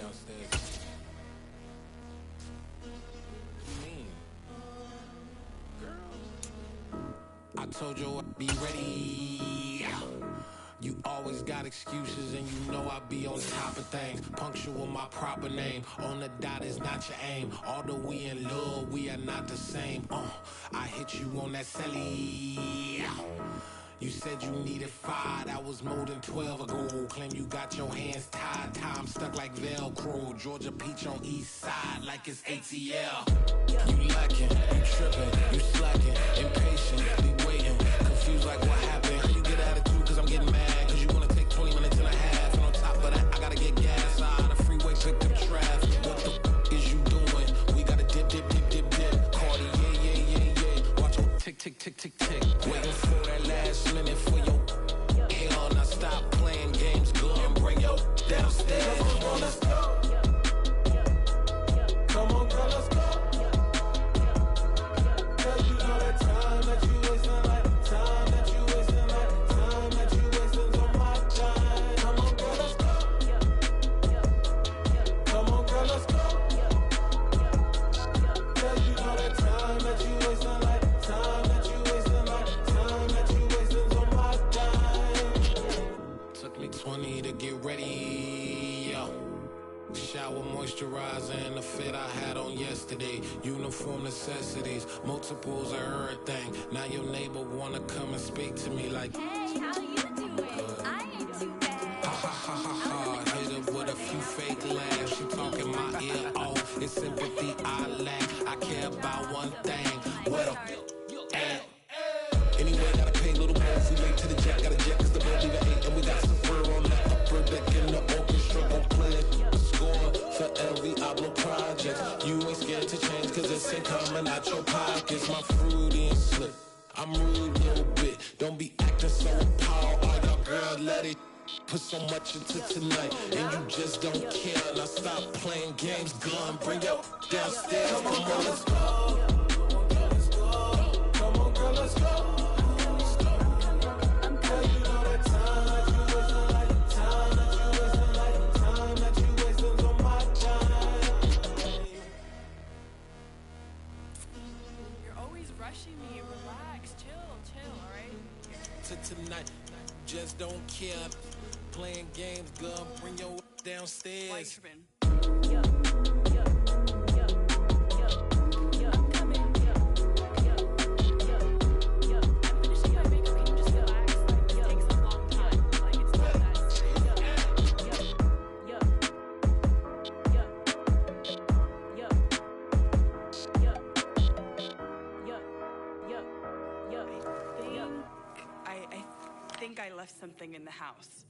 downstairs. Mean. Girl. I told you I'd be ready. You always got excuses and you know I be on top of things. Punctual my proper name. On the dot is not your aim. Although we in love, we are not the same. I hit you on that celly. You said you needed 5, that was more than 12 ago. Claim you got your hands tied, time stuck like Velcro. Georgia peach on east side like it's ATL. You lacking, you tripping, you slacking, impatient, be waiting, confused like what happened. How you get attitude cause I'm getting mad, cause you wanna take 20 minutes and a half. And on top of that, I gotta get gas out of the freeway, pick up traffic. What the is you doing? We gotta dip, dip, dip, dip, dip. Cardi, yeah. Watch your tick, tick, tick, tick, tick. Waiting for that last minute for your hell. Now stop playing games, go and bring your downstairs. Come on, let's go. Come on, girl, let's go. Cause you know that time that you wasting, like time that you wasting, like time that you wasting's on my time. Come on, girl, let's go. Come on, girl, let's go. Cause you know that time that you wasting, like time that you wasting, like time that you wasting's on my time. Took me 20 to get ready, yo. Shower moisturizer and the fit I had on yesterday. Uniform necessities, multiples of everything. Now your neighbor wanna come and speak to me like, hey, how you doing? I ain't too bad. Ha ha ha ha ha. Hit her with a few fake laughs. She talking my ear off. It's sympathy I lack. I care about one thing. What up? Anyway, gotta pay a little more if we late to the jet. Got a jet cause the boat leave at 8. And we got some fur on the upper deck in the orchestra. Gon' play a score for every Oblo project. You ain't scared to change cause this ain't coming out your pockets. My fruity and slip, I'm rude a little bit. Don't be acting so appalled. All y'all girl, let it put so much into tonight. And you just don't care. Now stop playing games, gun, bring your downstairs. Come on, let's go. Come on, girl, let's go. Rushing me, relax, chill, alright? To tonight, just don't care. Playing games, gun, bring your downstairs. Why tripping? I think I left something in the house.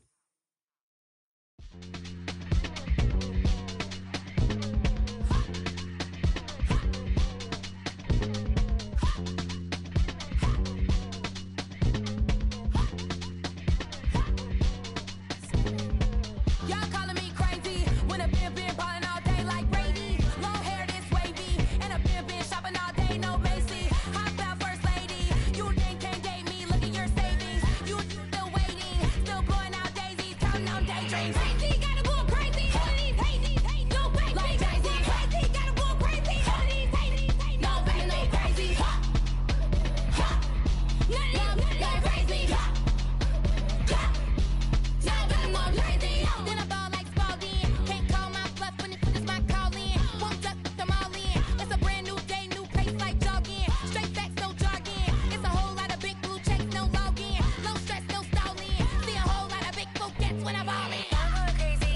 Crazy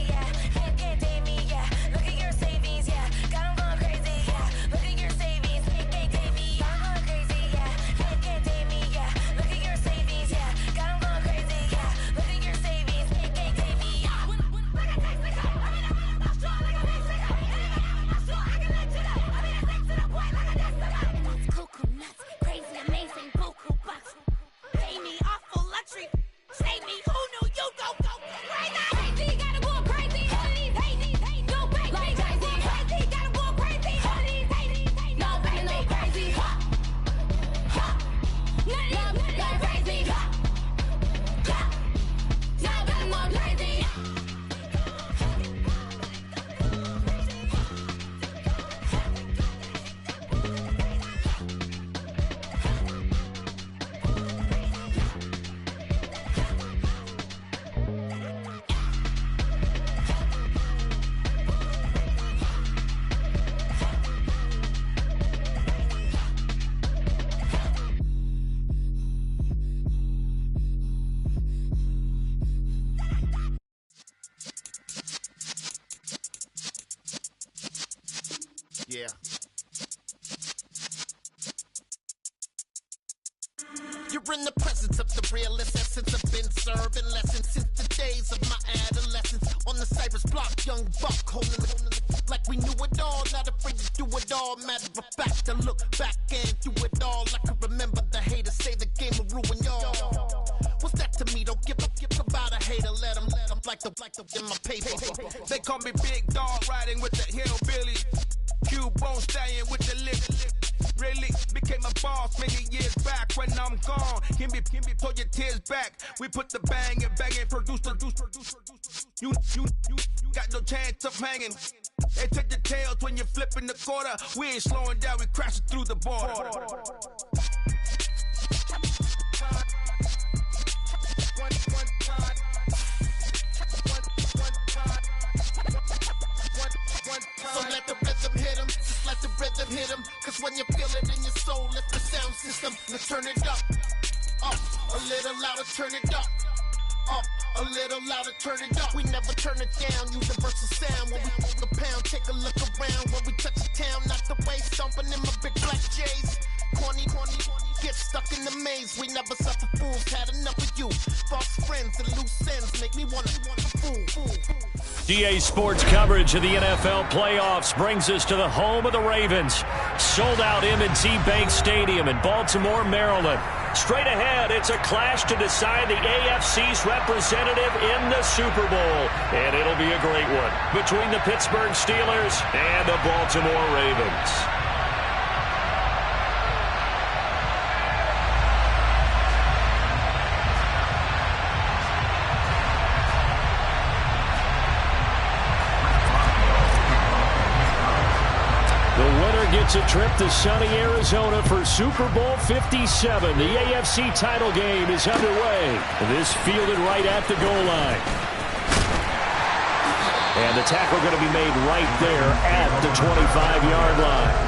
Yeah. You're in the presence of the realest essence. I've been serving lessons since the days of my adolescence. On the Cypress block, young buck, holding like we knew it all. Not afraid to do it all. Matter of fact, I look back and do it all. I can remember the haters say the game will ruin y'all. What's that to me? Don't give about a hater. Let them like the in my paper. They call me Big Dog, riding with the hillbilly. Q-Bone stallion with the lip. Really became a boss many years back. When I'm gone, give me pull your tears back. We put the bang and produce. You got no chance of hanging. They take the tails when you're flipping the quarter. We ain't slowing down, we crashing through the border. So let the rhythm hit him, just let the rhythm hit him. Cause when you feel it in your soul, lift the sound system, let's turn it up. Up, a little louder, turn it up. Up, a little louder, turn it up. We never turn it down, universal sound. When we move the pound, take a look around. When we touch the town, not the way, stomping in my big black J's. Corny, get stuck in the maze. We never suffer fools, had enough of you. False friends and loose ends make me wanna fool. DA Sports coverage of the NFL playoffs brings us to the home of the Ravens. Sold out M&T Bank Stadium in Baltimore, Maryland. Straight ahead, it's a clash to decide the AFC's representative in the Super Bowl. And it'll be a great one between the Pittsburgh Steelers and the Baltimore Ravens. Gets a trip to sunny Arizona for Super Bowl 57. The AFC title game is underway. This fielded right at the goal line. And the tackle going to be made right there at the 25-yard line.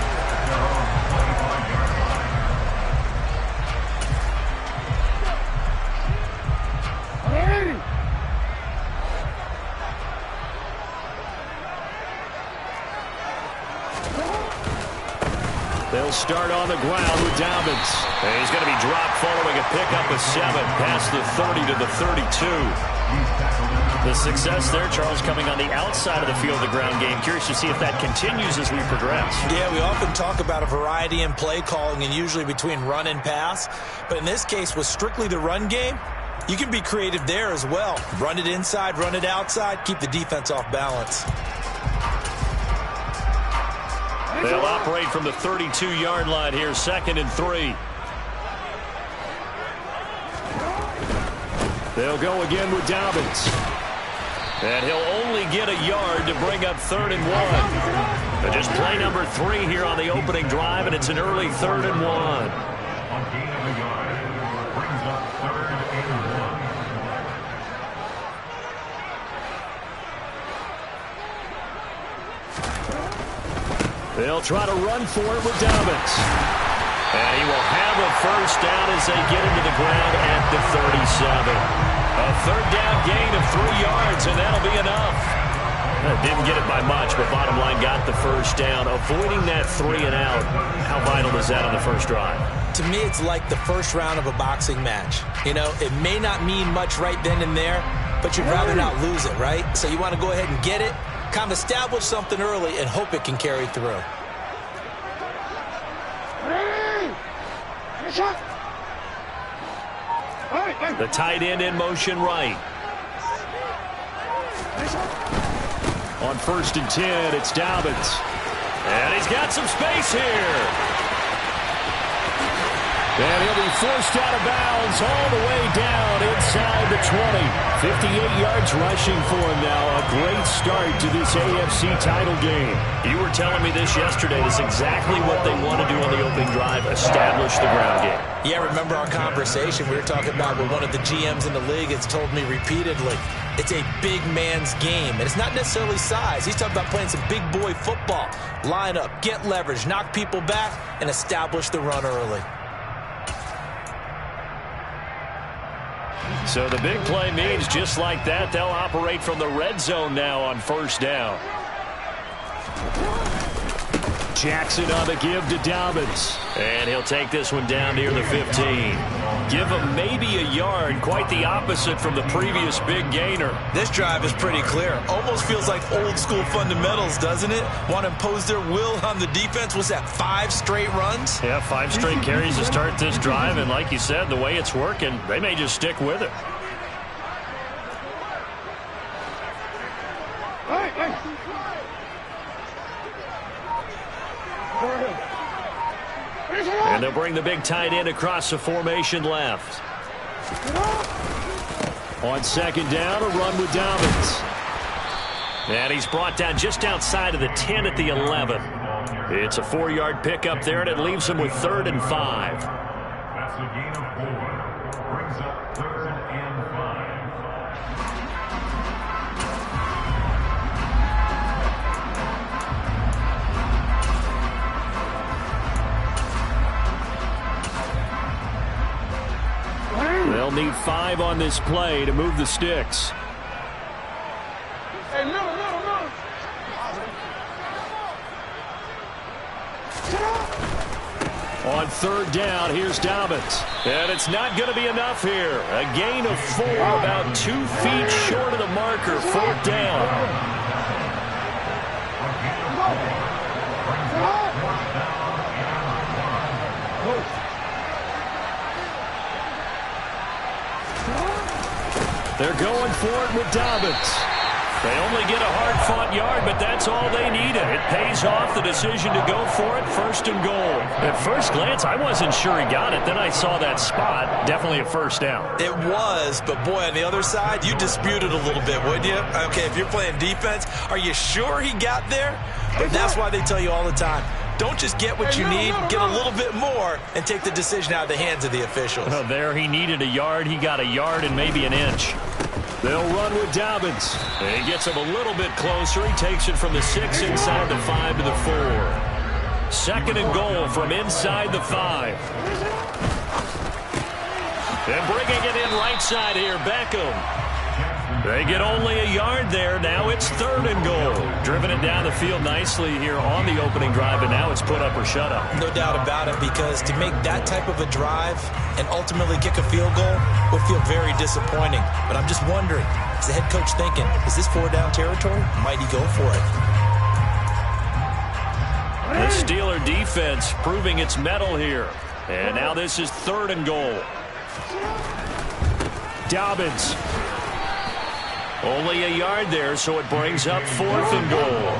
They'll start on the ground with Dobbins. And he's going to be dropped following a pickup of 7 past the 30 to the 32. The success there, Charles, coming on the outside of the field of the ground game. Curious to see if that continues as we progress. Yeah, we often talk about a variety in play calling and usually between run and pass. But in this case, with strictly the run game, you can be creative there as well. Run it inside, run it outside, keep the defense off balance. They'll operate from the 32-yard line here, 2nd and 3. They'll go again with Dobbins. And he'll only get a yard to bring up 3rd and 1. But just play number 3 here on the opening drive, and it's an early 3rd and 1. On gain of a yard, brings up 3rd and 1. They'll try to run for it with Dobbins. And he will have a first down as they get into the ground at the 37. A 3rd down gain of 3 yards, and that'll be enough. Didn't get it by much, but bottom line got the first down. Avoiding that 3 and out. How vital is that on the first drive? To me, it's like the first round of a boxing match. You know, it may not mean much right then and there, but you'd rather not lose it, right? So you want to go ahead and get it, kind of establish something early, and hope it can carry through. The tight end in motion right. On 1st and 10, it's Dobbins. And he's got some space here. And he'll be forced out of bounds all the way down inside the 20. 58 yards rushing for him now. A great start to this AFC title game. You were telling me this yesterday. This is exactly what they want to do on the opening drive, establish the ground game. Yeah, remember our conversation we were talking about with one of the GMs in the league has told me repeatedly, it's a big man's game. And it's not necessarily size. He's talking about playing some big boy football. Line up, get leverage, knock people back, and establish the run early. So the big play means just like that, they'll operate from the red zone now on 1st down. Jackson on the give to Dobbins. And he'll take this one down near the 15. Give him maybe a yard, quite the opposite from the previous big gainer. This drive is pretty clear. Almost feels like old school fundamentals, doesn't it? Want to impose their will on the defense. Was that 5 straight runs? Yeah, 5 straight carries to start this drive. And like you said, the way it's working, they may just stick with it. And they'll bring the big tight end across the formation left. On second down, a run with Dobbins. And he's brought down just outside of the 10 at the 11. It's a 4-yard pickup there, and it leaves him with 3rd and 5. That's a gain of 4. Brings up 3rd and 5. They'll need 5 on this play to move the sticks. Hey, no. On 3rd down, here's Dobbins. And it's not going to be enough here. A gain of 4, about 2 feet short of the marker. 4th down. They're going for it with Dobbins. They only get a hard-fought yard, but that's all they needed. It pays off, the decision to go for it, 1st and goal. At first glance, I wasn't sure he got it. Then I saw that spot. Definitely a 1st down. It was, but boy, on the other side, you dispute it a little bit, wouldn't you? Okay, if you're playing defense, are you sure he got there? But that's why they tell you all the time, don't just get what you need, get a little bit more, and take the decision out of the hands of the officials. Oh, there he needed a yard. He got a yard and maybe an inch. They'll run with Dobbins. And he gets him a little bit closer. He takes it from the 6 inside the 5 to the 4. 2nd and goal from inside the 5. And bringing it in right side here, Beckham. They get only a yard there. Now it's 3rd and goal. Driven it down the field nicely here on the opening drive, and now it's put up or shut up. No doubt about it, because to make that type of a drive and ultimately kick a field goal would feel very disappointing. But I'm just wondering, is the head coach thinking, is this 4-down territory? Might he go for it? The Steeler defense proving its mettle here. And now this is 3rd and goal. Dobbins. Only a yard there, so it brings up 4th and goal.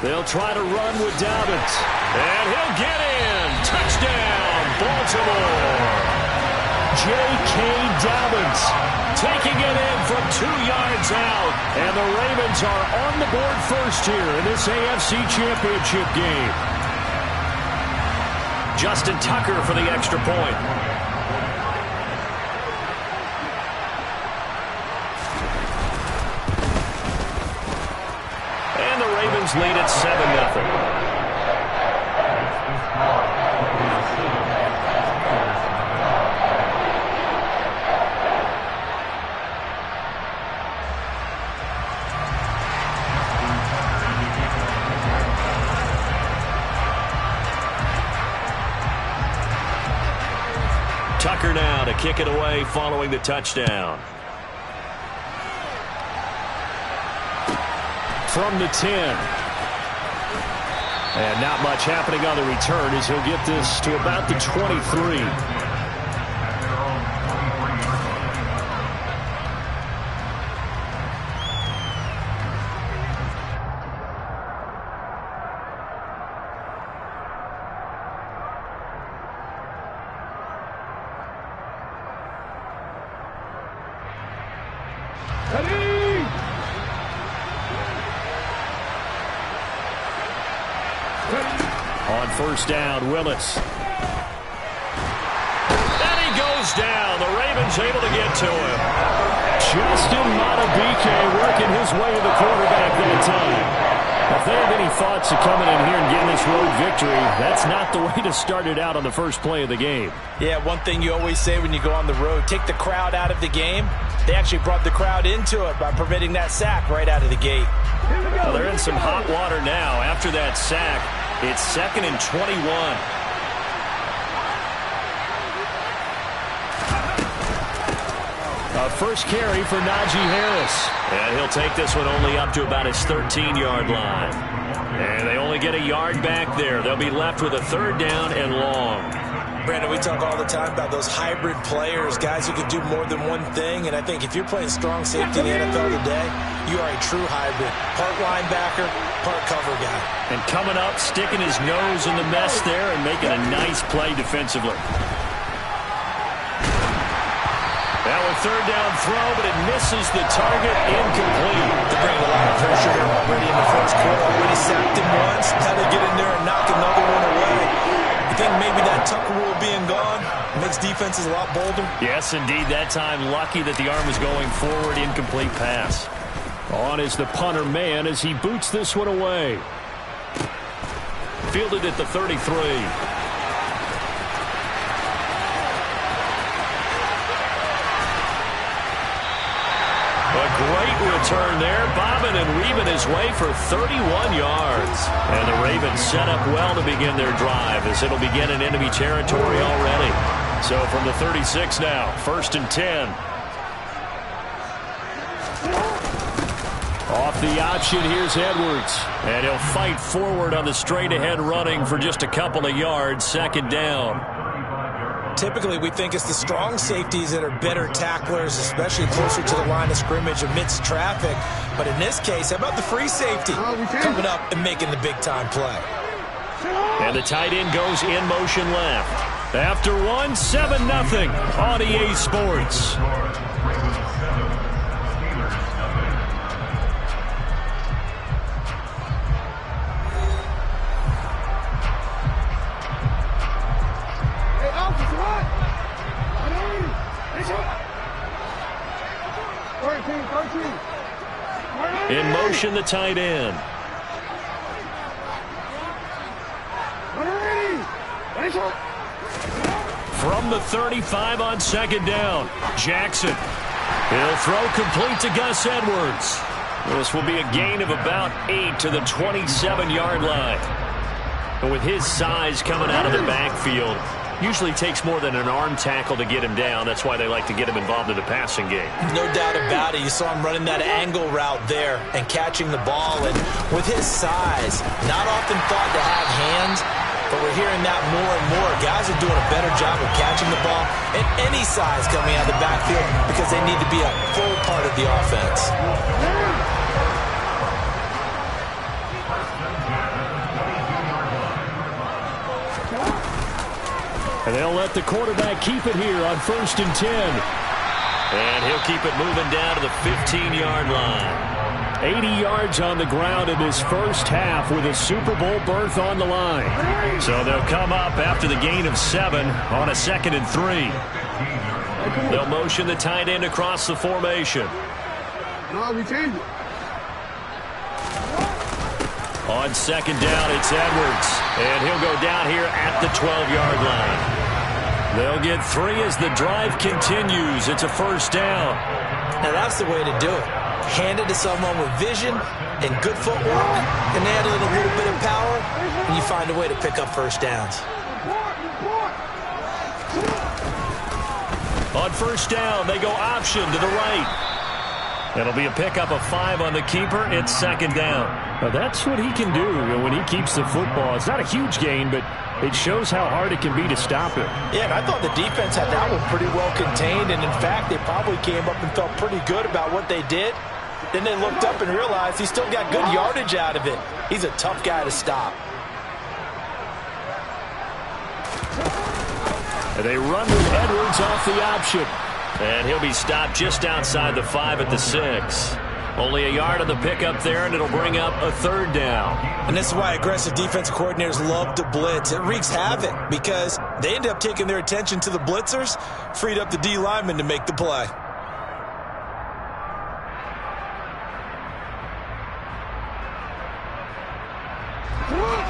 They'll try to run with Dobbins. And he'll get in. Touchdown, Baltimore. J.K. Dobbins taking it in from 2 yards out. And the Ravens are on the board first here in this AFC Championship game. Justin Tucker for the extra point. And the Ravens lead at 7-0. Tucker now to kick it away following the touchdown. From the 10. And not much happening on the return as he'll get this to about the 23. On 1st down, Willis. And he goes down. The Ravens able to get to him. Justin Matabike working his way to the quarterback that time. If they have any thoughts of coming in here and getting this road victory, that's not the way to start it out on the first play of the game. Yeah, one thing you always say when you go on the road, take the crowd out of the game. They actually brought the crowd into it by permitting that sack right out of the gate. Well, they're in some hot water now. After that sack, it's 2nd and 21. A first carry for Najee Harris. And he'll take this one only up to about his 13-yard line. And they only get a yard back there. They'll be left with a 3rd down and long. Brandon, we talk all the time about those hybrid players, guys who can do more than one thing. And I think if you're playing strong safety in the NFL today, you are a true hybrid. Part linebacker, part cover guy. And coming up, sticking his nose in the mess there and making a nice play defensively. That was 3rd down throw, but it misses the target, incomplete. They're bringing a lot of pressure here already in the first quarter. Already sacked him once. Had to get in there and knock another one away. You think maybe that Tucker rule being gone makes defenses a lot bolder? Yes, indeed. That time, lucky that the arm was going forward. Incomplete pass. On is the punter man as he boots this one away. Fielded at the 33. A great return there, bobbing and weaving his way for 31 yards. And the Ravens set up well to begin their drive as it'll begin in enemy territory already. So from the 36 now, 1st and 10. Off the option, here's Edwards. And he'll fight forward on the straight-ahead running for just a couple of yards, 2nd down. Typically, we think it's the strong safeties that are better tacklers, especially closer to the line of scrimmage amidst traffic. But in this case, how about the free safety coming up and making the big-time play? And the tight end goes in motion left. After one, 7-0 on EA Sports. In motion, the tight end. From the 35 on 2nd down, Jackson. He'll throw complete to Gus Edwards. This will be a gain of about 8 to the 27-yard line. And with his size coming out of the backfield, usually takes more than an arm tackle to get him down. That's why they like to get him involved in the passing game. No doubt about it. You saw him running that angle route there and catching the ball. And with his size, not often thought to have hands, but we're hearing that more and more. Guys are doing a better job of catching the ball at any size coming out of the backfield because they need to be a full part of the offense. And they'll let the quarterback keep it here on 1st and 10. And he'll keep it moving down to the 15-yard line. 80 yards on the ground in his first half with a Super Bowl berth on the line. So they'll come up after the gain of 7 on a 2nd and 3. They'll motion the tight end across the formation. On 2nd down, it's Edwards. And he'll go down here at the 12-yard line. They'll get 3 as the drive continues. It's a 1st down. Now that's the way to do it. Hand it to someone with vision and good footwork, and add a little bit of power, and you find a way to pick up 1st downs. On 1st down, they go option to the right. It'll be a pickup of 5 on the keeper. It's 2nd down. Now that's what he can do when he keeps the football. It's not a huge gain, but it shows how hard it can be to stop him. Yeah, and I thought the defense had that one pretty well contained, and in fact, they probably came up and felt pretty good about what they did. Then they looked up and realized he still got good yardage out of it. He's a tough guy to stop. And they run with Edwards off the option. And he'll be stopped just outside the 5 at the 6. Only a yard on the pickup there, and it'll bring up a 3rd down. And this is why aggressive defensive coordinators love to blitz. It wreaks havoc because they end up taking their attention to the blitzers, freed up the D lineman to make the play.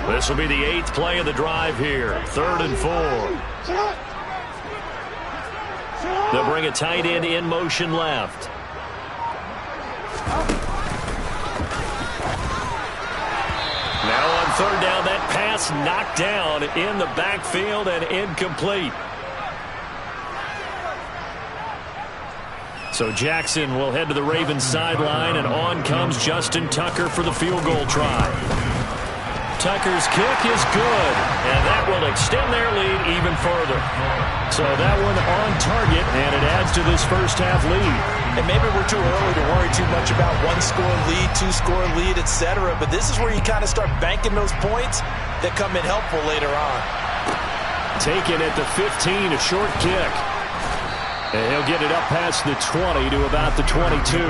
This will be the 8th play of the drive here. 3rd and 4. They'll bring a tight end in motion left. Now on 3rd down, that pass knocked down in the backfield and incomplete. So Jackson will head to the Ravens sideline, and on comes Justin Tucker for the field goal try. Tucker's kick is good, and that will extend their lead even further. So that one on target, and it adds to this first half lead. And maybe we're too early to worry too much about 1-score lead, 2-score lead, etc. But this is where you kind of start banking those points that come in helpful later on. Taken at the 15, a short kick. And he'll get it up past the 20 to about the 22.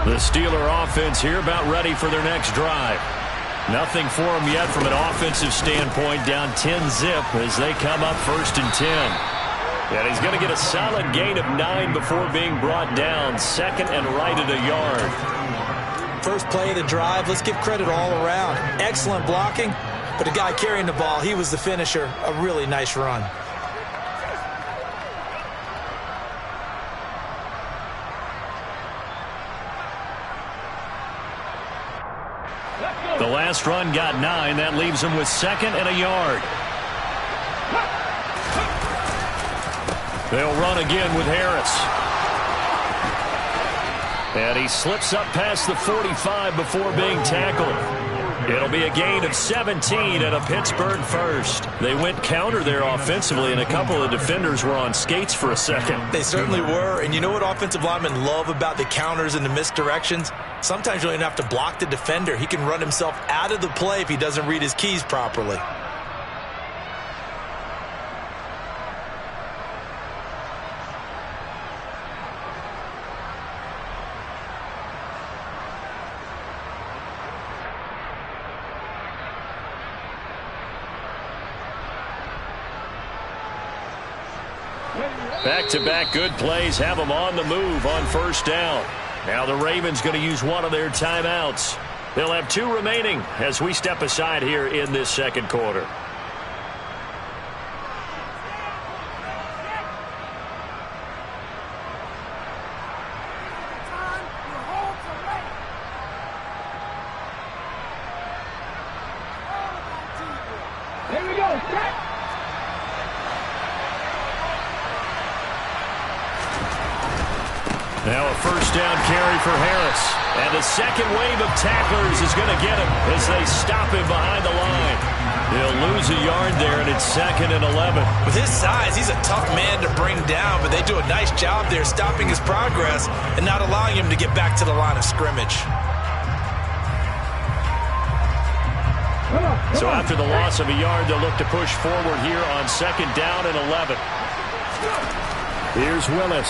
The Steeler offense here about ready for their next drive. Nothing for them yet from an offensive standpoint, down 10-zip as they come up 1st and 10. And he's going to get a solid gain of 9 before being brought down. 2nd and right at a yard. First play of the drive, let's give credit all around. Excellent blocking, but the guy carrying the ball, he was the finisher. A really nice run. The last run got 9. That leaves him with 2nd and a yard. They'll run again with Harris. And he slips up past the 45 before being tackled. It'll be a gain of 17 and a Pittsburgh first. They went counter there offensively, and a couple of defenders were on skates for a second. They certainly were. And you know what offensive linemen love about the counters and the misdirections? Sometimes you don't even have to block the defender. He can run himself out of the play if he doesn't read his keys properly. Back-to-back good plays have them on the move on 1st down. Now the Ravens going to use one of their timeouts. They'll have 2 remaining as we step aside here in this 2nd quarter. Here we go. Now a 1st down carry for Harris. And the 2nd wave of tacklers is going to get him as they stop him behind the line. They'll lose a yard there, and it's 2nd and 11. With his size, he's a tough man to bring down, but they do a nice job there stopping his progress and not allowing him to get back to the line of scrimmage. So after the loss of a yard, they'll look to push forward here on 2nd down and 11. Here's Willis.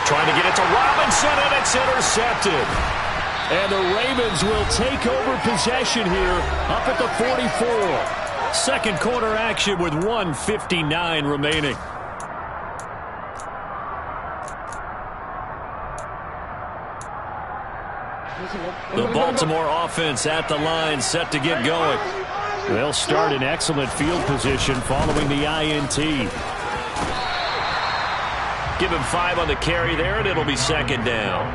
Trying to get it to Robinson, and it's intercepted. And the Ravens will take over possession here up at the 44. 2nd quarter action with 1:59 remaining. The Baltimore offense at the line, set to get going. They'll start in excellent field position following the INT. Give him 5 on the carry there, and it'll be 2nd down.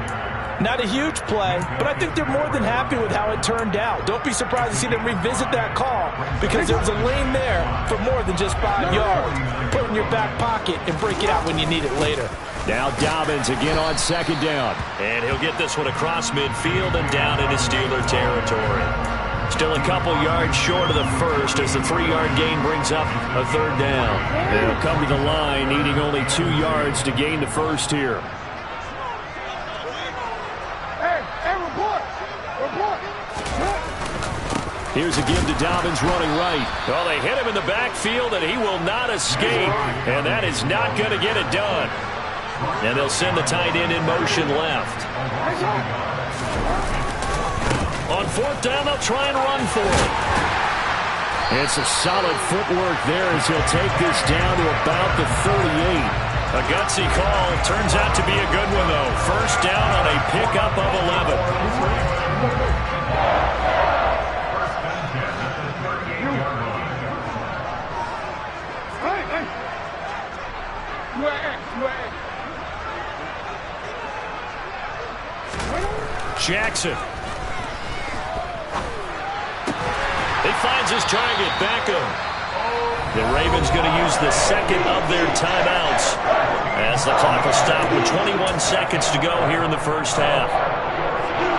Not a huge play, but I think they're more than happy with how it turned out. Don't be surprised to see them revisit that call because there was a lane there for more than just 5 yards. Put it in your back pocket and break it out when you need it later. Now Dobbins again on 2nd down. And he'll get this one across midfield and down into Steeler territory. Still a couple yards short of the first as the 3-yard gain brings up a 3rd down. They'll come to the line needing only 2 yards to gain the first here. Here's a give to Dobbins running right. Well, they hit him in the backfield, and he will not escape. And that is not going to get it done. And they'll send the tight end in motion left. On 4th down, they'll try and run for it. It's a solid footwork there as he'll take this down to about the 38. A gutsy call. Turns out to be a good one, though. First down on a pickup of 11. Jackson. He finds his target, Beckham. The Ravens going to use the second of their timeouts as the clock will stop with 21 seconds to go here in the first half.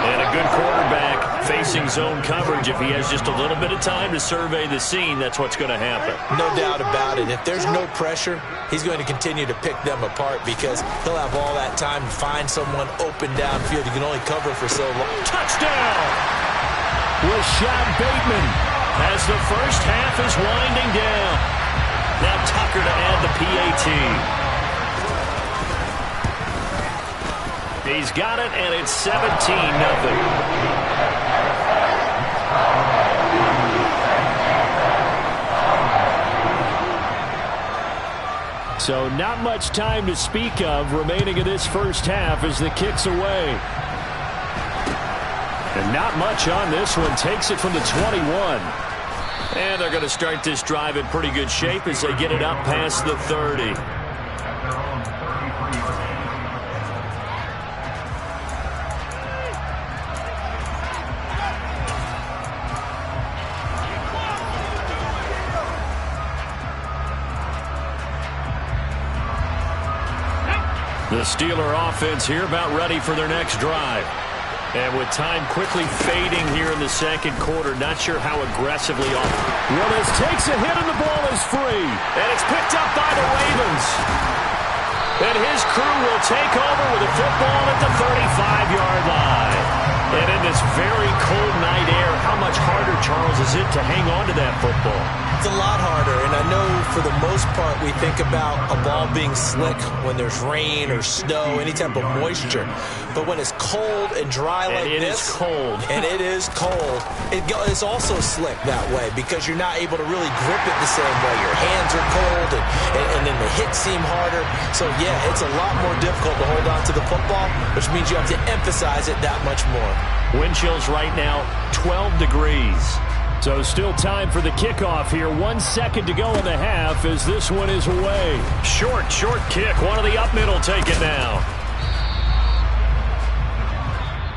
And a good quarterback facing zone coverage. If he has just a little bit of time to survey the scene, that's what's going to happen. No doubt about it. If there's no pressure, he's going to continue to pick them apart because he'll have all that time to find someone open downfield. He can only cover for so long. Touchdown! Rashad Bateman as the first half is winding down. Now Tucker to add the PAT. He's got it, and it's 17-0. So not much time to speak of remaining in this first half as the kick's away. And not much on this one. Takes it from the 21. And they're going to start this drive in pretty good shape as they get it up past the 30. The Steeler offense here about ready for their next drive. And with time quickly fading here in the second quarter, not sure how aggressively off. Willis takes a hit and the ball is free. And it's picked up by the Ravens. And his crew will take over with the football at the 35-yard line. And in this very cold night air, how much harder, Charles, is it to hang on to that football? It's a lot harder, and I know for the most part we think about a ball being slick when there's rain or snow, any type of moisture. But when it's cold and dry like this, it is cold, and it is cold, it's also slick that way because you're not able to really grip it the same way. Your hands are cold, and then the hits seem harder. So yeah, it's a lot more difficult to hold on to the football, which means you have to emphasize it that much more. Wind chills right now, 12 degrees. So still time for the kickoff here. 1 second to go in the half as this one is away. Short kick. One of the up middle take it now.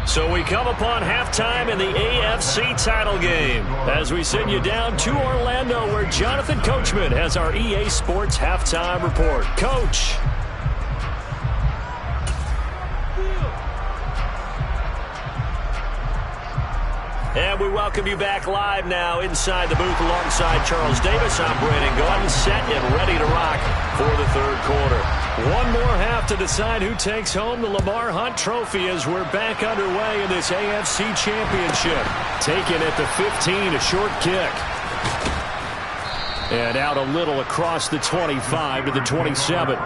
So we come upon halftime in the AFC title game as we send you down to Orlando where Jonathan Coachman has our EA Sports halftime report. Coach. And we welcome you back live now inside the booth alongside Charles Davis. I'm Brandon Gordon, set and ready to rock for the third quarter. One more half to decide who takes home the Lamar Hunt Trophy as we're back underway in this AFC Championship. Taken at the 15, a short kick. And out a little across the 25 to the 27.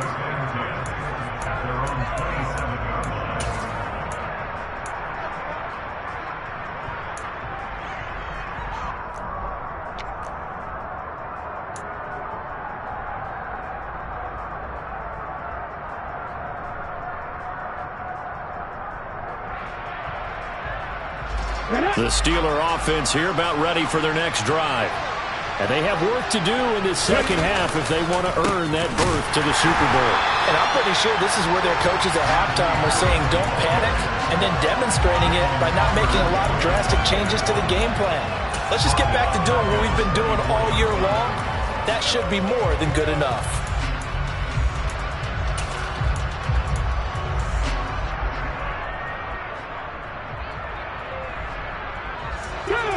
The Steeler offense here about ready for their next drive. And they have work to do in this second half if they want to earn that berth to the Super Bowl. And I'm pretty sure this is where their coaches at halftime were saying don't panic and then demonstrating it by not making a lot of drastic changes to the game plan. Let's just get back to doing what we've been doing all year long. That should be more than good enough.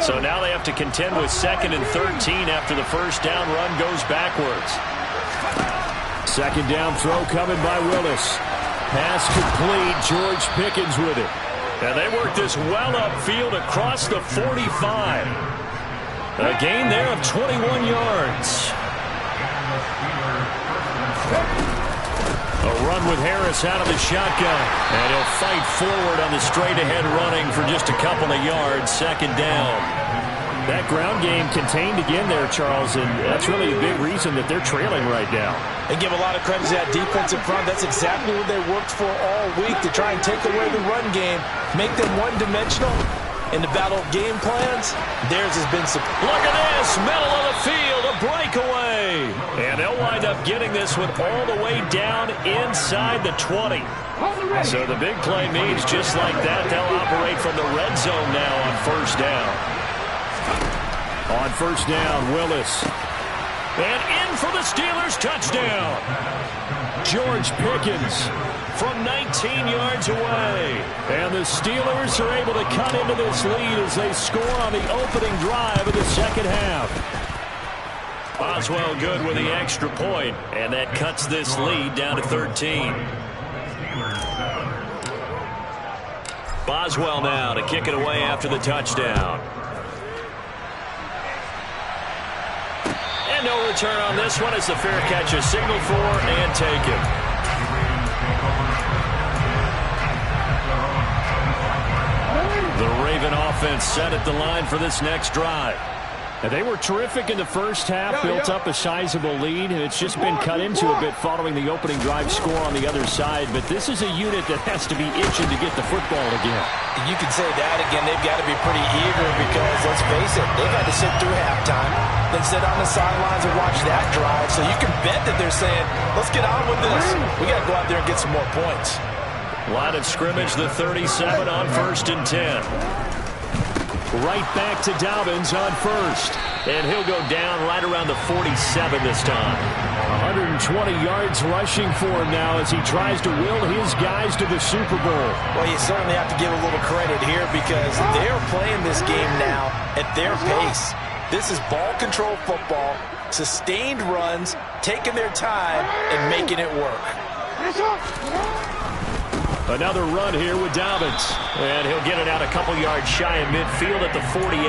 So now they have to contend with 2nd and 13 after the first down run goes backwards. Second down throw coming by Willis. Pass complete. George Pickens with it. And they work this well upfield across the 45. A gain there of 21 yards. A run with Harris out of the shotgun. And he'll fight forward on the straight-ahead running for just a couple of yards. Second down. That ground game contained again there, Charles, and that's really a big reason that they're trailing right now. And give a lot of credit to that defensive front. That's exactly what they worked for all week, to try and take away the run game, make them one-dimensional. In the battle of game plans, theirs has been some. Look at this, middle of the field, a breakaway. And they'll wind up getting this one all the way down inside the 20. So the big play means just like that, they'll operate from the red zone now on first down. On first down, Willis. And in for the Steelers, touchdown. George Pickens from 19 yards away. And the Steelers are able to cut into this lead as they score on the opening drive of the second half. Boswell good with the extra point, and that cuts this lead down to 13. Boswell now to kick it away after the touchdown. And no return on this one as the fair catch is signaled for and taken. The Raven offense set at the line for this next drive. And they were terrific in the first half, built up a sizable lead, and it's just been cut into a bit following the opening drive score on the other side. But this is a unit that has to be itching to get the football again. You can say that again. They've got to be pretty eager because, let's face it, they've had to sit through halftime, then sit on the sidelines and watch that drive. So you can bet that they're saying, let's get on with this. We got to go out there and get some more points. Line of scrimmage, the 37 on 1st and 10. Right back to Dobbins on first. And he'll go down right around the 47 this time. 120 yards rushing for him now as he tries to will his guys to the Super Bowl. Well, you certainly have to give a little credit here because they're playing this game now at their pace. This is ball control football, sustained runs, taking their time, and making it work. Another run here with Dobbins. And he'll get it out a couple yards shy of midfield at the 48.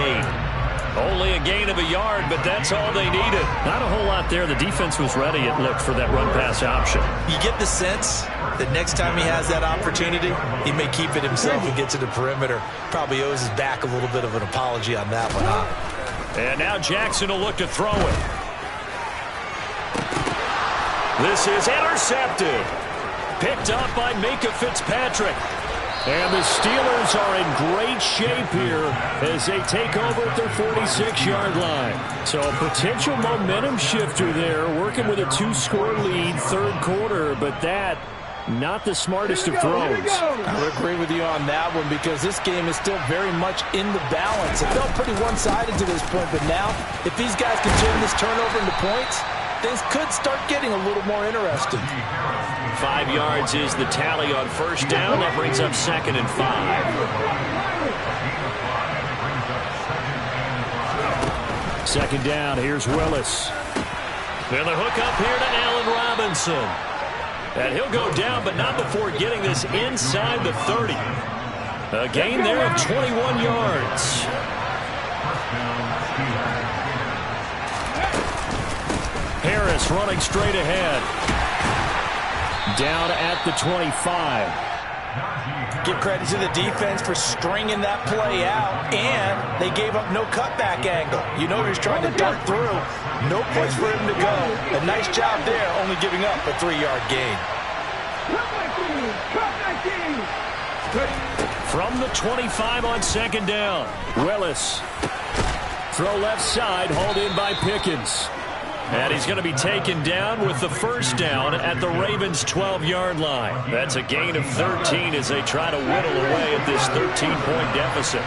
Only a gain of a yard, but that's all they needed. Not a whole lot there. The defense was ready, it looked, for that run-pass option. You get the sense that next time he has that opportunity, he may keep it himself and get to the perimeter. Probably owes his back a little bit of an apology on that one, huh? And now Jackson will look to throw it. This is intercepted. Picked up by Minka Fitzpatrick. And the Steelers are in great shape here as they take over at their 46-yard line. So a potential momentum shifter there, working with a 2-score lead, third quarter, but that not the smartest of throws. I would agree with you on that one because this game is still very much in the balance. It felt pretty one-sided to this point, but now if these guys can turn this turnover into points, things could start getting a little more interesting. 5 yards is the tally on first down. That brings up 2nd and 5. Second down, here's Willis. And the hook up here to Allen Robinson. And he'll go down, but not before getting this inside the 30. A gain there of 21 yards. Harris running straight ahead. Down at the 25. Give credit to the defense for stringing that play out, and they gave up no cutback angle. You know he's trying to dart through. No place for him to go. A nice job there, only giving up a 3-yard gain. From the 25 on second down, Willis. Throw left side, hauled in by Pickens. And he's going to be taken down with the first down at the Ravens' 12-yard line. That's a gain of 13 as they try to whittle away at this 13-point deficit.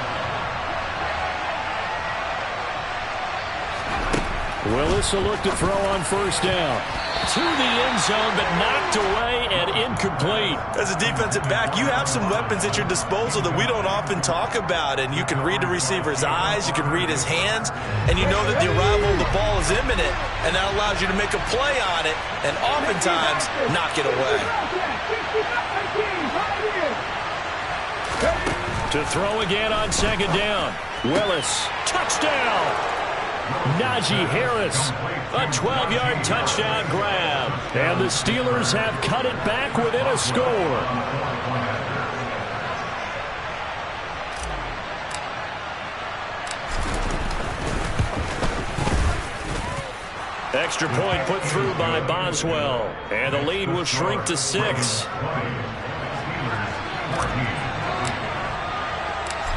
Willis will look to throw on first down. To the end zone, but knocked away and incomplete. As a defensive back, you have some weapons at your disposal that we don't often talk about. And you can read the receiver's eyes, you can read his hands, and you know that the arrival of the ball is imminent, and that allows you to make a play on it, and oftentimes knock it away. To throw again on second down. Willis, touchdown! Najee Harris, a 12-yard touchdown grab. And the Steelers have cut it back within a score. Extra point put through by Boswell. And the lead will shrink to 6.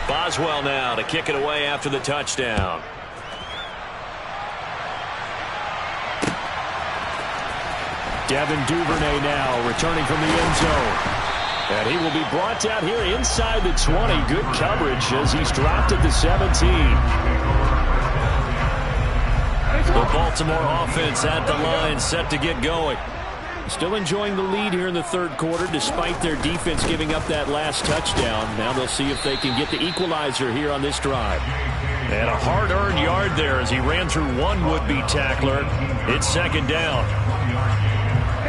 Boswell now to kick it away after the touchdown. Devin Duvernay now returning from the end zone. And he will be brought down here inside the 20. Good coverage as he's dropped at the 17. The Baltimore offense at the line, set to get going. Still enjoying the lead here in the third quarter despite their defense giving up that last touchdown. Now they'll see if they can get the equalizer here on this drive. And a hard-earned yard there as he ran through one would-be tackler. It's second down.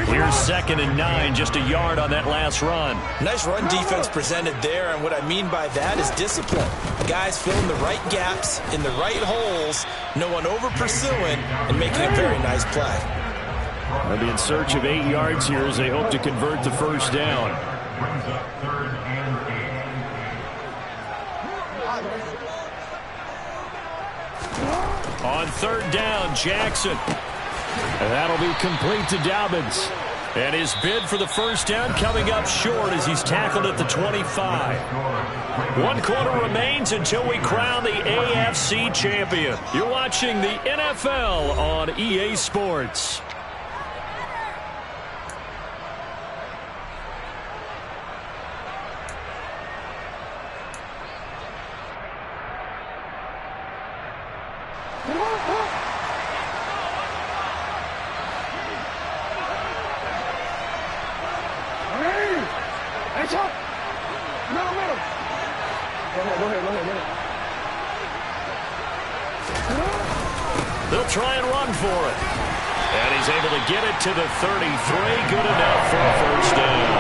Here's 2nd and 9, just a yard on that last run. Nice run defense presented there, and what I mean by that is discipline. Guys filling the right gaps in the right holes, no one over-pursuing, and making a very nice play. They'll be in search of 8 yards here as they hope to convert the first down. On 3rd down, Jackson. And that'll be complete to Dobbins. And his bid for the first down coming up short as he's tackled at the 25. 1 quarter remains until we crown the AFC champion. You're watching the NFL on EA Sports. They'll try and run for it. And he's able to get it to the 33. Good enough for a first down.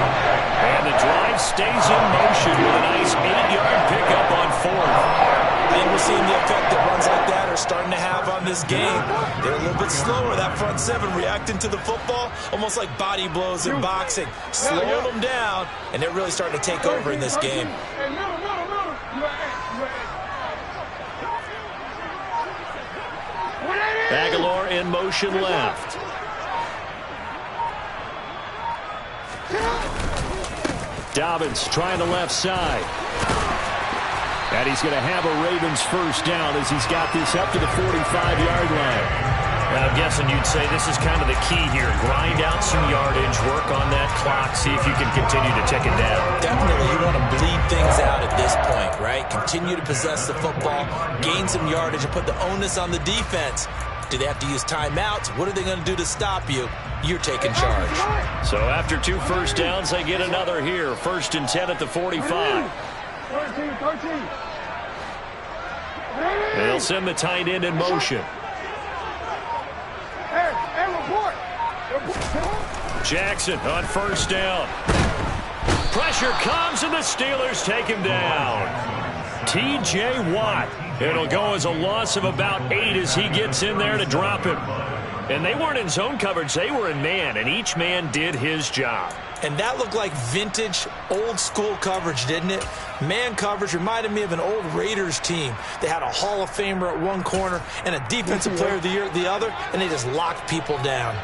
And the drive stays in motion with a nice 8-yard pickup on 4th. I think we're seeing the effect that runs like that are starting to have on this game. They're a little bit slower, that front 7, reacting to the football, almost like body blows in boxing. Slowing them down, and they're really starting to take over in this game. Aguilar in motion left. Dobbins trying the left side. And he's going to have a Ravens first down as he's got this up to the 45-yard line. And I'm guessing you'd say this is kind of the key here. Grind out some yardage, work on that clock, see if you can continue to tick it down. Definitely, you want to bleed things out at this point, right? Continue to possess the football, gain some yardage, and put the onus on the defense. Do they have to use timeouts? What are they going to do to stop you? You're taking charge. So after 2 first downs, they get another here. 1st and 10 at the 45. 13. They'll send the tight end in motion. Report. Jackson on first down. Pressure comes and the Steelers take him down. T.J. Watt. It'll go as a loss of about 8 as he gets in there to drop him. And they weren't in zone coverage. They were in man, and each man did his job. And that looked like vintage, old-school coverage, didn't it? Man coverage reminded me of an old Raiders team. They had a Hall of Famer at one corner and a Defensive Player of the Year at the other, and they just locked people down.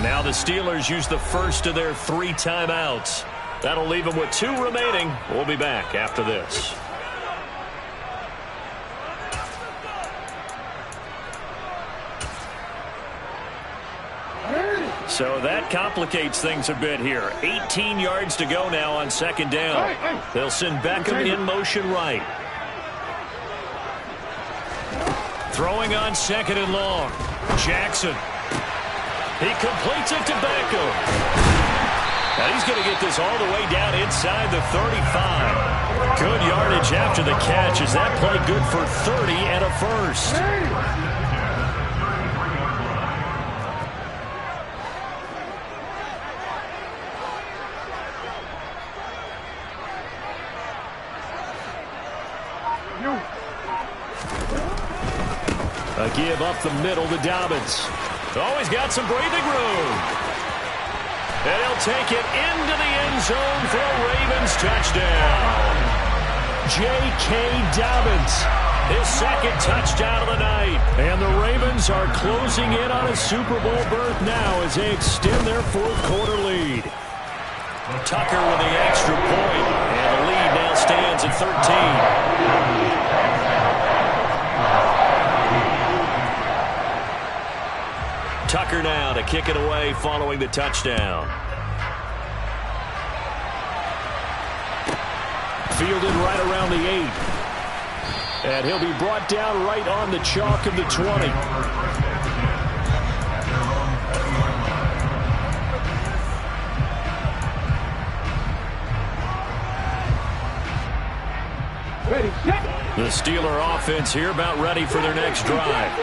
Now the Steelers use the first of their 3 timeouts. That'll leave them with 2 remaining. We'll be back after this. So that complicates things a bit here. 18 yards to go now on 2nd down. They'll send Beckham in motion right. Throwing on 2nd and long. Jackson. He completes it to Beckham. Now he's going to get this all the way down inside the 35. Good yardage after the catch. Is that play good for 30 and a first? A give up the middle to Dobbins. Always got some breathing room. And he'll take it into the end zone for a Ravens touchdown. J.K. Dobbins His second touchdown of the night. And the Ravens are closing in on a Super Bowl berth now as they extend their fourth quarter lead. Tucker with the extra point, and the lead now stands at 13. Tucker now to kick it away following the touchdown. Fielded right around the 8. And he'll be brought down right on the chalk of the 20. The Steeler offense here about ready for their next drive.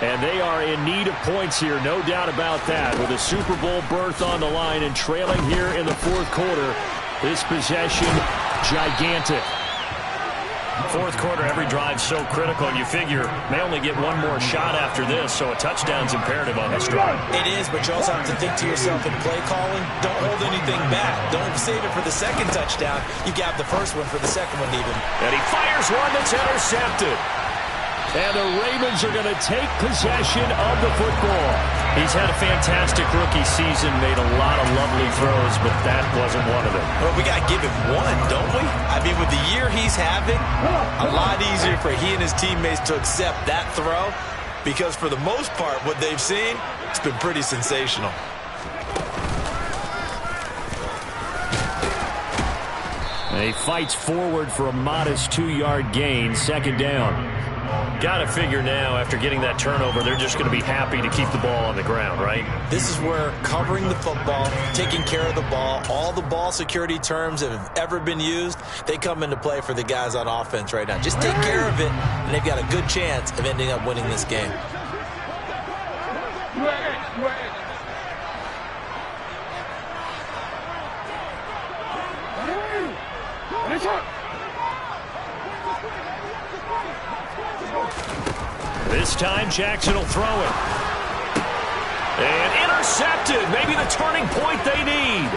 And they are in need of points here, no doubt about that. With a Super Bowl berth on the line and trailing here in the fourth quarter, this possession gigantic. Fourth quarter, every drive so critical, and you figure they only get one more shot after this, so a touchdown's imperative on this drive. It is, but you also have to think to yourself in play calling, don't hold anything back. Don't save it for the second touchdown. You got the first one for the second one even. And he fires one that's intercepted. And the Ravens are going to take possession of the football. He's had a fantastic rookie season, made a lot of lovely throws, but that wasn't one of them. Well, we got to give him one, don't we? I mean, with the year he's having, a lot easier for he and his teammates to accept that throw, because for the most part, what they've seen, it's been pretty sensational. And he fights forward for a modest 2-yard gain, second down. Got to figure now, after getting that turnover, they're just going to be happy to keep the ball on the ground, right? This is where covering the football, taking care of the ball, all the ball security terms that have ever been used, they come into play for the guys on offense right now. Just take care of it, and they've got a good chance of ending up winning this game. This time, Jackson will throw it. And intercepted. Maybe the turning point they need.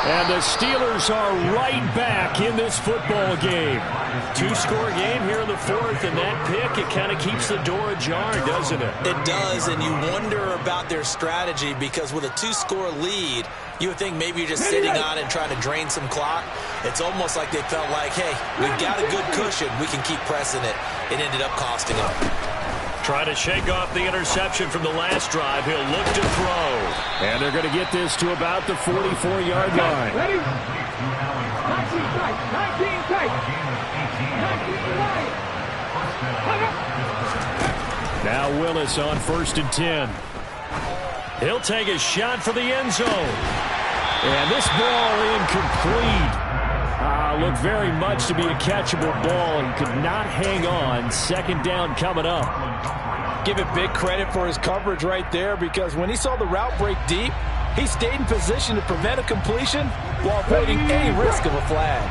And the Steelers are right back in this football game. 2-score game here in the fourth, and that pick, it kind of keeps the door ajar, doesn't it? It does, and you wonder about their strategy, because with a 2-score lead, you would think maybe you're just sitting on it and trying to drain some clock. It's almost like they felt like, hey, we've got a good cushion. We can keep pressing it. It ended up costing them. Try to shake off the interception from the last drive. He'll look to throw. And they're going to get this to about the 44-yard line. Ready? 19 tight. 19 tight. 19 tight. Now Willis on 1st and 10. He'll take a shot for the end zone. And this ball incomplete. Looked very much to be a catchable ball. He could not hang on. Second down coming up. Give it big credit for his coverage right there, because when he saw the route break deep, he stayed in position to prevent a completion while avoiding any risk of a flag.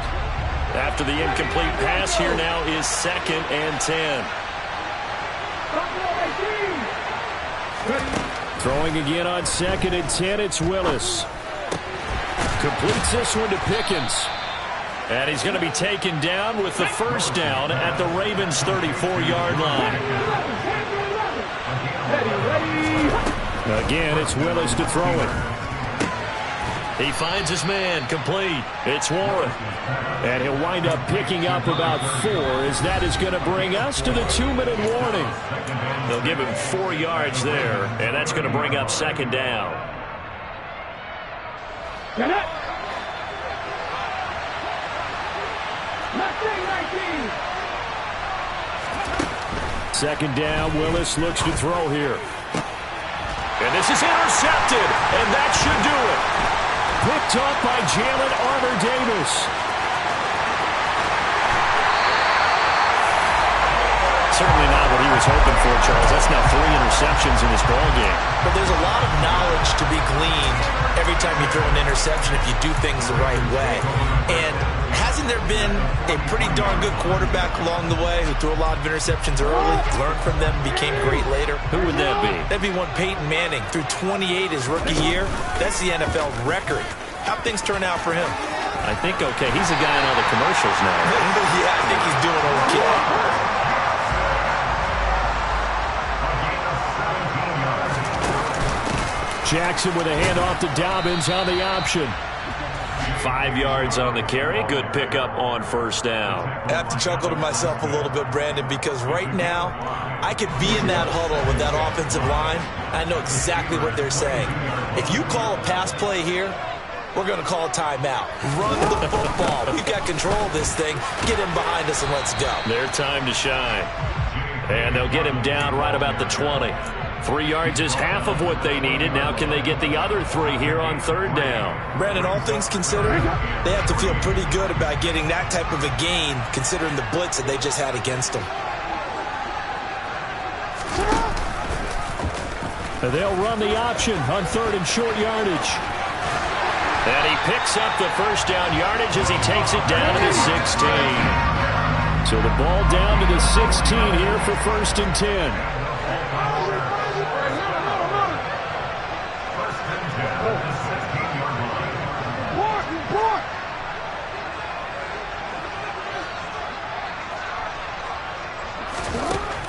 After the incomplete pass, here now is 2nd and 10. Throwing again on 2nd and 10, it's Willis. Completes this one to Pickens. And he's going to be taken down with the first down at the Ravens' 34-yard line. Again, it's Willis to throw it. He finds his man, complete. It's Warren. And he'll wind up picking up about 4, as that is going to bring us to the 2-minute warning. They'll give him 4 yards there, and that's going to bring up second down. Second down, Willis looks to throw here. And this is intercepted, and that should do it. Picked up by Jalen Armour-Davis. Certainly not what he was hoping for, Charles. That's now 3 interceptions in this ballgame. But there's a lot of knowledge to be gleaned every time you throw an interception if you do things the right way. And hasn't there been a pretty darn good quarterback along the way who threw a lot of interceptions early, learned from them, became great later? Who would that be? That'd be one Peyton Manning. Threw 28 his rookie year. That's the NFL record. How'd things turn out for him? I think okay. He's a guy in all the commercials now. Yeah, I think he's doing okay. Jackson with a handoff to Dobbins on the option. 5 yards on the carry. Good pickup on first down. I have to chuckle to myself a little bit, Brandon, because right now I could be in that huddle with that offensive line. I know exactly what they're saying. If you call a pass play here, we're going to call a timeout. Run the football. We've got control of this thing. Get him behind us and let's go. Their time to shine. And they'll get him down right about the 20. 3 yards is half of what they needed. Now can they get the other 3 here on third down? Brandon, all things considered, they have to feel pretty good about getting that type of a gain considering the blitz that they just had against them. They'll run the option on third and short yardage. And he picks up the first down yardage as he takes it down to the 16. So the ball down to the 16 here for first and 10.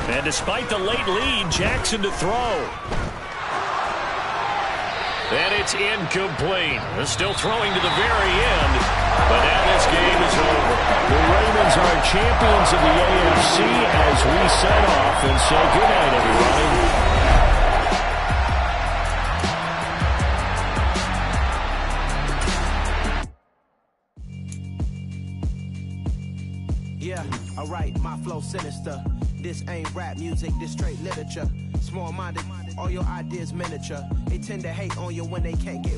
And despite the late lead, Jackson to throw. And it's incomplete. They're still throwing to the very end. But now this game is over. The Ravens are champions of the AFC as we set off and say goodnight, everybody. Yeah, alright, my flow sinister. This ain't rap music, this straight literature. Small-minded, all your ideas miniature. They tend to hate on you when they can't get